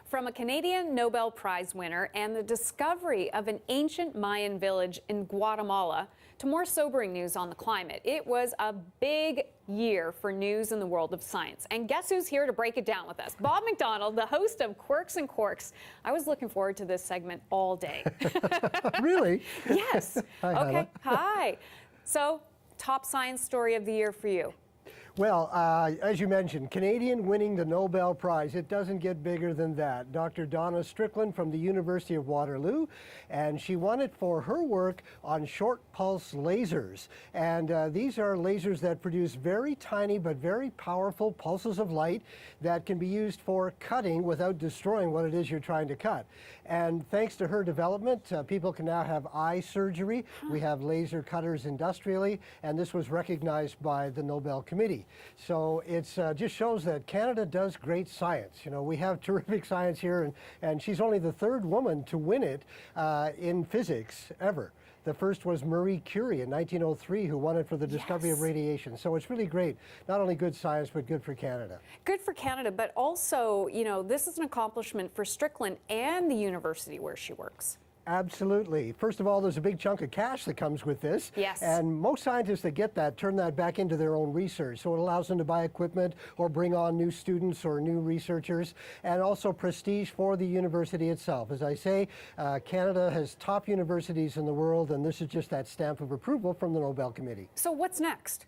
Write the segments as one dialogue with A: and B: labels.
A: From a Canadian Nobel Prize winner and the discovery of an ancient Mayan village in Guatemala to more sobering news on the climate. It was a big year for news in the world of science. And guess who's here to break it down with us? Bob Mcdonald, the host of Quirks and Quarks. I was looking forward to this segment all day.
B: Really?
A: Yes.
B: Hi,
A: okay.
B: Hannah.
A: Hi. So, top science story of the year for you.
B: Well, as you mentioned, Canadian winning the Nobel Prize. It doesn't get bigger than that. Dr. Donna Strickland from the University of Waterloo, and she won it for her work on short pulse lasers. And these are lasers that produce very tiny but very powerful pulses of light that can be used for cutting without destroying what it is you're trying to cut. And thanks to her development, people can now have eye surgery. We have laser cutters industrially, and this was recognized by the Nobel Committee. So it just shows that Canada does great science. You know, we have terrific science here, and she's only the third woman to win it in physics ever. The first was Marie Curie in 1903, who won it for the discovery of radiation. So it's really great. Not only good science, but good for Canada.
A: Good for Canada, but also, you know, this is an accomplishment for Strickland and the university where she works.
B: Absolutely. First of all, there's a big chunk of cash that comes with this.
A: Yes.
B: And most scientists that get that turn that back into their own research. So it allows them to buy equipment or bring on new students or new researchers, and also prestige for the university itself. As I say, Canada has top universities in the world, and this is just that stamp of approval from the Nobel Committee.
A: So what's next?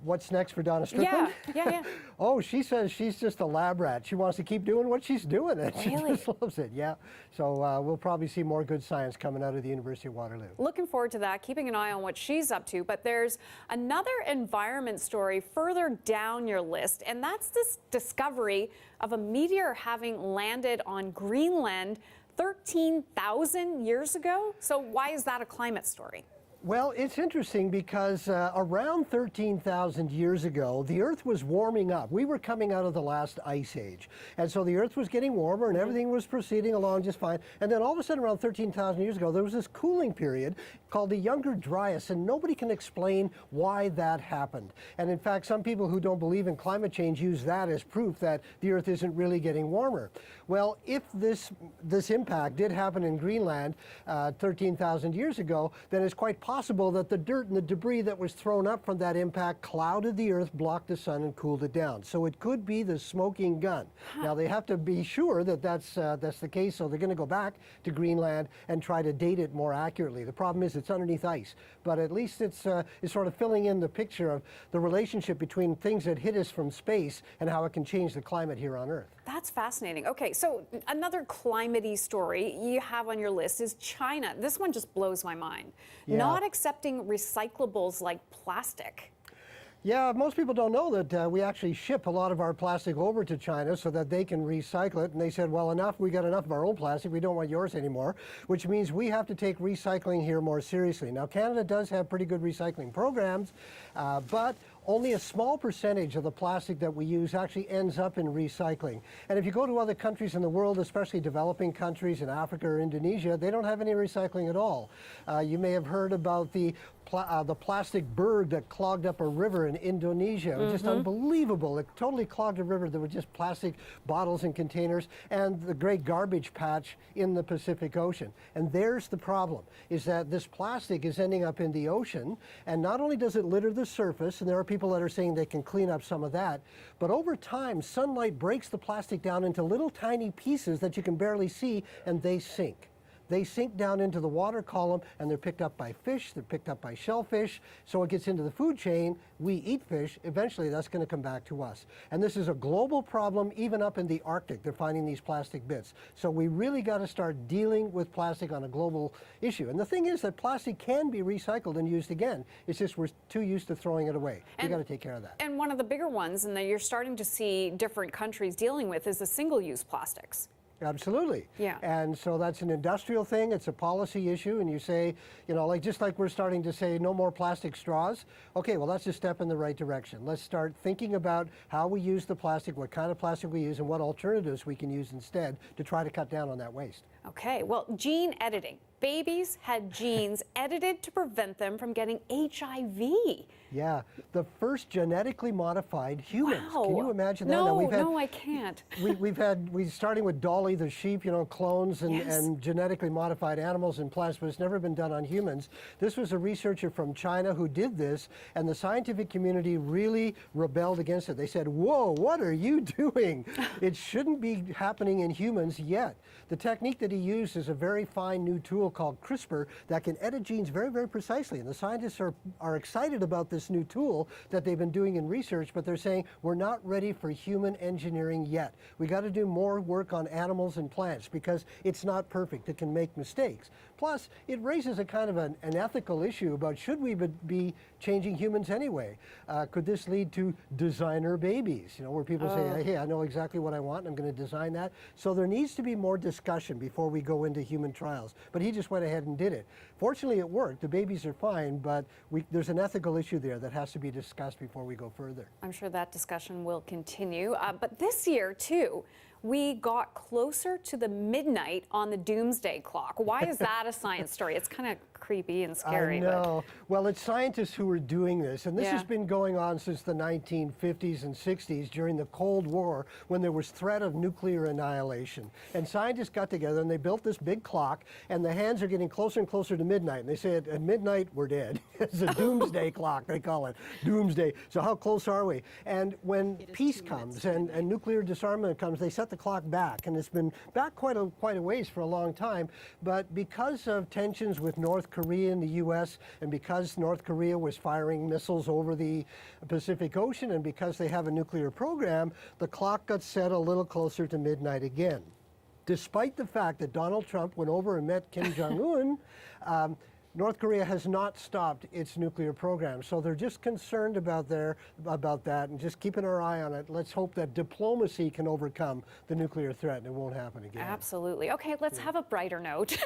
B: What's next for Donna Strickland?
A: Yeah.
B: Oh, she says she's just a lab rat. She wants to keep doing what she's doing. And
A: Really?
B: She just loves it, yeah. So we'll probably see more good science coming out of the University of Waterloo.
A: Looking forward to that, keeping an eye on what she's up to. But there's another environment story further down your list, and that's this discovery of a meteor having landed on Greenland 13,000 years ago. So why is that a climate story?
B: Well, it's interesting because around 13,000 years ago, the Earth was warming up. We were coming out of the last ice age. And so the Earth was getting warmer and everything was proceeding along just fine. And then all of a sudden, around 13,000 years ago, there was this cooling period called the Younger Dryas, and nobody can explain why that happened. And in fact, some people who don't believe in climate change use that as proof that the Earth isn't really getting warmer. Well, if this impact did happen in Greenland 13,000 years ago, then it's quite possible that the dirt and the debris that was thrown up from that impact clouded the Earth, blocked the sun, and cooled it down. So it could be the smoking gun. Now, they have to be sure that that's the case, so they're going to go back to Greenland and try to date it more accurately. The problem is it's underneath ice, but at least it's sort of filling in the picture of the relationship between things that hit us from space and how it can change the climate here on Earth.
A: That's fascinating. Okay, so another climate-y story you have on your list is China. This one just blows my mind.
B: Yeah.
A: Not accepting recyclables like plastic.
B: Yeah, most people don't know that we actually ship a lot of our plastic over to China so that they can recycle it. And they said, well, we got enough of our own plastic, we don't want yours anymore, which means we have to take recycling here more seriously. Now, Canada does have pretty good recycling programs, but only a small percentage of the plastic that we use actually ends up in recycling. And if you go to other countries in the world, especially developing countries in Africa or Indonesia, they don't have any recycling at all. You may have heard about the plastic berg that clogged up a river in Indonesia. It was just unbelievable. It totally clogged a river. There were just plastic bottles and containers, and the great garbage patch in the Pacific Ocean. And there's the problem, is that this plastic is ending up in the ocean, and not only does it litter the surface, and there are people that are saying they can clean up some of that, but over time, sunlight breaks the plastic down into little tiny pieces that you can barely see, and they sink. They sink down into the water column, and they're picked up by fish, they're picked up by shellfish, so it gets into the food chain. We eat fish, eventually that's going to come back to us. And this is a global problem, even up in the Arctic, they're finding these plastic bits. So we really got to start dealing with plastic on a global issue. And the thing is that plastic can be recycled and used again. It's just we're too used to throwing it away. We got to take care of that.
A: And one of the bigger ones, and that you're starting to see different countries dealing with, is the single-use plastics.
B: Absolutely.
A: Yeah.
B: And so that's an industrial thing. It's a policy issue. And you say, you know, just like we're starting to say no more plastic straws. Okay, well, that's a step in the right direction. Let's start thinking about how we use the plastic, what kind of plastic we use, and what alternatives we can use instead to try to cut down on that waste.
A: Okay, well, gene editing. babies had genes edited to prevent them from getting HIV.
B: Yeah, the first genetically modified humans.
A: Wow.
B: Can you imagine that?
A: No,
B: Now,
A: no, I can't.
B: we're starting with Dolly the sheep, you know, clones and genetically modified animals and plants, but it's never been done on humans. This was a researcher from China who did this, and the scientific community really rebelled against it. They said, whoa, what are you doing? It shouldn't be happening in humans yet. The technique that he used is a very fine new tool called CRISPR that can edit genes very, very precisely. And the scientists are excited about this new tool that they've been doing in research, but they're saying we're not ready for human engineering yet. We got to do more work on animals and plants because it's not perfect. It can make mistakes. Plus, it raises a kind of an ethical issue about should we be changing humans anyway? Could this lead to designer babies? You know, where people say, hey, I know exactly what I want, and I'm going to design that. So there needs to be more discussion before we go into human trials. But he just went ahead and did it. Fortunately, it worked. The babies are fine, but there's an ethical issue there that has to be discussed before we go further.
A: I'm sure that discussion will continue. But this year, too, we got closer to the midnight on the Doomsday Clock. Why is that a science story? It's kind of creepy and scary.
B: I know. Well, it's scientists who are doing this, and this has been going on since the 1950s and 60s during the Cold War when there was threat of nuclear annihilation. And scientists got together and they built this big clock, and the hands are getting closer and closer to midnight. And they say at midnight, we're dead. It's a doomsday clock, they call it. Doomsday. So how close are we? And when peace comes and nuclear disarmament comes, they set the clock back. And it's been back quite a ways for a long time. But because of tensions with North Korea and the U.S., and because North Korea was firing missiles over the Pacific Ocean, and because they have a nuclear program, the clock got set a little closer to midnight again. Despite the fact that Donald Trump went over and met Kim Jong-un, North Korea has not stopped its nuclear program. So they're just concerned about that and just keeping our eye on it. Let's hope that diplomacy can overcome the nuclear threat and it won't happen again.
A: Absolutely. Okay, let's have a brighter note.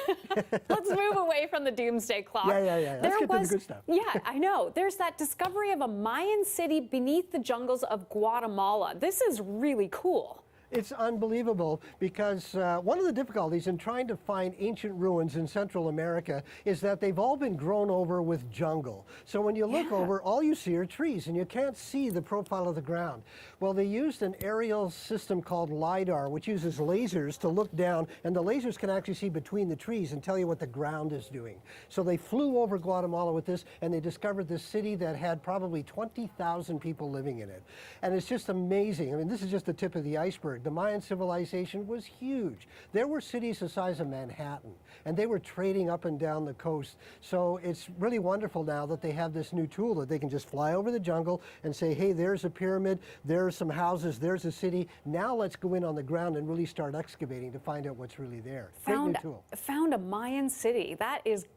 A: Let's move away from the Doomsday Clock.
B: Yeah. Let's get to the good stuff.
A: Yeah, I know. There's that discovery of a Mayan city beneath the jungles of Guatemala. This is really cool.
B: It's unbelievable because one of the difficulties in trying to find ancient ruins in Central America is that they've all been grown over with jungle. So when you look over, all you see are trees and you can't see the profile of the ground. Well, they used an aerial system called LiDAR, which uses lasers to look down, and the lasers can actually see between the trees and tell you what the ground is doing. So they flew over Guatemala with this, and they discovered this city that had probably 20,000 people living in it. And it's just amazing. I mean, this is just the tip of the iceberg. The Mayan civilization was huge. There were cities the size of Manhattan, and they were trading up and down the coast. So it's really wonderful now that they have this new tool that they can just fly over the jungle and say, hey, there's a pyramid, there's some houses, there's a city. Now let's go in on the ground and really start excavating to find out what's really there. Great new tool.
A: Found a Mayan city. That is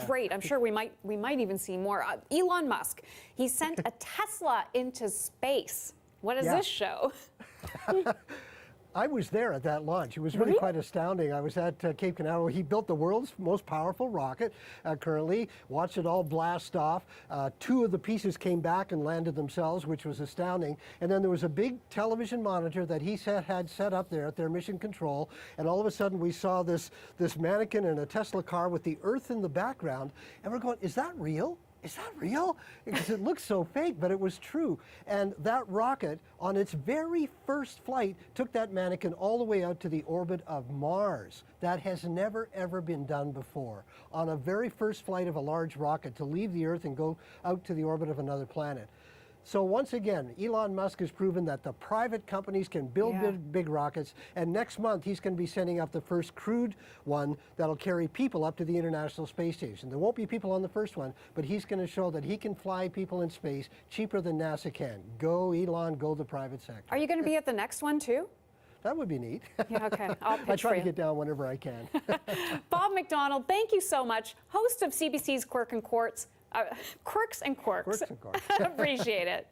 A: great. I'm sure we might even see more. Elon Musk, he sent a Tesla into space. What does this show?
B: I was there at that launch. It was really quite astounding. I was at Cape Canaveral. He built the world's most powerful rocket currently, watched it all blast off. Two of the pieces came back and landed themselves, which was astounding. And then there was a big television monitor that he had set up there at their mission control. And all of a sudden we saw this mannequin in a Tesla car with the Earth in the background. And we're going, is that real? Is that real? Because it looks so fake, but it was true. And that rocket, on its very first flight, took that mannequin all the way out to the orbit of Mars. That has never, ever been done before. On a very first flight of a large rocket to leave the Earth and go out to the orbit of another planet. So once again, Elon Musk has proven that the private companies can build big rockets, and next month he's going to be sending up the first crewed one that'll carry people up to the International Space Station. There won't be people on the first one, but he's going to show that he can fly people in space cheaper than NASA can. Go Elon, go the private sector.
A: Are you going to be at the next one too?
B: That would be neat.
A: Yeah, okay. I'll pitch
B: I try
A: for
B: to
A: you.
B: get down whenever I can.
A: Bob Mcdonald, thank you so much. Host of CBC's Quirks and Quarks.
B: Quirks and Quarks.
A: Appreciate it.